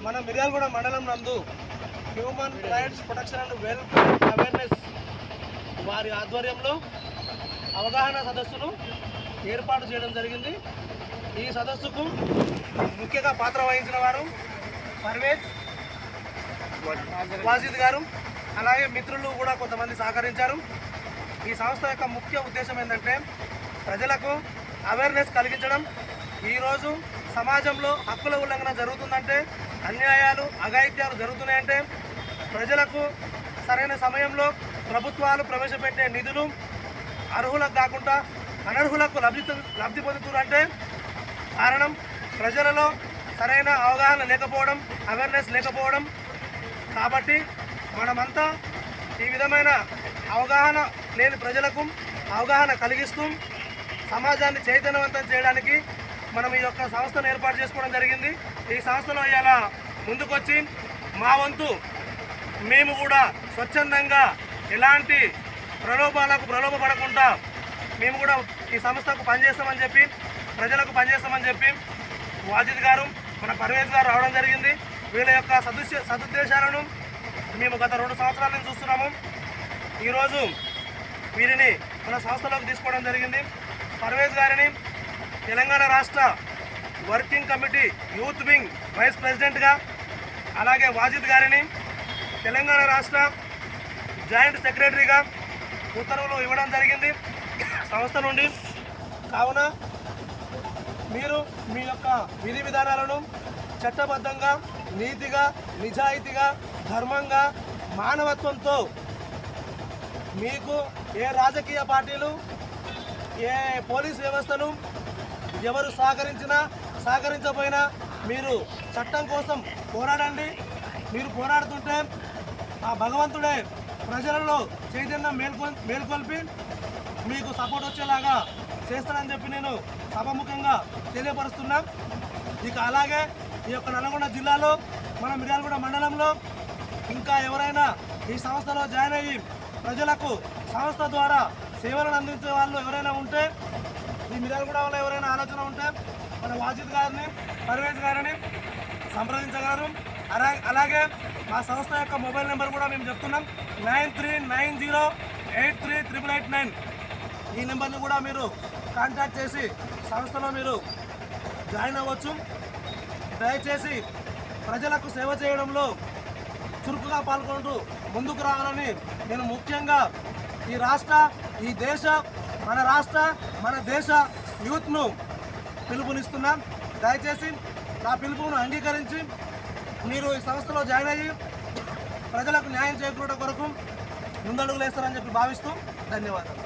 మన మిర్యాలగూడ మండలం నందు human rights protection and welfare awareness వారి ఆధ్వర్యంలో అవగాహన సదస్సును ఏర్పాటు చేయడం జరిగింది. ఈ సదస్సుకు ముఖ్యంగా పాత్ర వహించిన వారు పర్వేజ్ వాజిద్ గారు, అలాగే మిత్రులు కూడా కొంతమంది సహకరించారు. ఈ సంస్థ యొక్క ముఖ్య ఉద్దేశం ఏంటంటే ప్రజలకు అవేర్నెస్ కలిగించడం. ఈరోజు సమాజంలో హక్కుల ఉల్లంఘన జరుగుతుందంటే, అన్యాయాలు అఘాయిత్యాలు జరుగుతున్నాయంటే ప్రజలకు సరైన సమయంలో ప్రభుత్వాలు ప్రవేశపెట్టే నిధులు అర్హులకు కాకుండా అనర్హులకు లబ్ధి పొందుతుందంటే కారణం ప్రజలలో సరైన అవగాహన లేకపోవడం, అవేర్నెస్ లేకపోవడం. కాబట్టి మనమంతా ఈ విధమైన అవగాహన లేని ప్రజలకు అవగాహన కలిగిస్తూ సమాజాన్ని చైతన్యవంతం చేయడానికి మనం ఈ యొక్క సంస్థను ఏర్పాటు చేసుకోవడం జరిగింది. ఈ సంస్థలో ఇలా ముందుకొచ్చి మా వంతు మేము కూడా స్వచ్ఛందంగా ఎలాంటి ప్రలోభపడకుండా మేము కూడా ఈ సంస్థకు పనిచేస్తామని చెప్పి, ప్రజలకు పనిచేస్తామని చెప్పి వాజిద్ గారు, మన పర్వేజ్ గారు రావడం జరిగింది. వీళ్ళ యొక్క సదుద్దేశాలను మేము గత 2 సంవత్సరాల నుంచి చూస్తున్నాము. ఈరోజు వీరిని మన సంస్థలోకి తీసుకోవడం జరిగింది. పర్వేజ్ గారిని తెలంగాణ రాష్ట్ర working committee youth wing vice ప్రెసిడెంట్గా, అలాగే వాజిద్ గారిని తెలంగాణ రాష్ట్ర జాయింట్ సెక్రటరీగా ఉత్తర్వులు ఇవ్వడం జరిగింది సంస్థ నుండి. కావున మీరు మీ యొక్క విధి విధానాలను చట్టబద్ధంగా, నీతిగా, నిజాయితీగా, ధర్మంగా, మానవత్వంతో, మీకు ఏ రాజకీయ పార్టీలు, ఏ పోలీస్ వ్యవస్థలు ఎవరు సహకరించకపోయినా మీరు చట్టం కోసం పోరాడండి. మీరు పోరాడుతుంటే ఆ భగవంతుడే ప్రజలలో చైతన్యం మేల్కొల్పి మీకు సపోర్ట్ వచ్చేలాగా చేస్తానని చెప్పి నేను సభాముఖంగా తెలియపరుస్తున్నా. ఇక అలాగే ఈ యొక్క నల్గొండ జిల్లాలో మన మిర్యాలగూడ మండలంలో ఇంకా ఎవరైనా ఈ సంస్థలో జాయిన్ అయ్యి ప్రజలకు సంస్థ ద్వారా సేవలను అందించే వాళ్ళు ఎవరైనా ఉంటే, ఈ మిర్యాలగూడ వల్ల ఎవరైనా ఆలోచన ఉంటే మన వాజిద్ గారిని, పర్వేజ్ గారిని సంప్రదించగలరు. అలాగే మా సంస్థ యొక్క మొబైల్ నెంబర్ కూడా మేము చెప్తున్నాం, 9390838889. ఈ నెంబర్ని కూడా మీరు కాంటాక్ట్ చేసి సంస్థలో మీరు జాయిన్ అవ్వచ్చు. దయచేసి ప్రజలకు సేవ చేయడంలో చురుకుగా పాల్గొంటూ ముందుకు రావాలని నేను ముఖ్యంగా ఈ దేశ మన దేశ యూత్ను పిలుపునిస్తున్నాం. దయచేసి నా పిలుపును అంగీకరించి మీరు ఈ సంస్థలో జాయిన్ అయ్యి ప్రజలకు న్యాయం చేకూరడం కొరకు ముందడుగులు వేస్తారని చెప్పి భావిస్తూ ధన్యవాదాలు.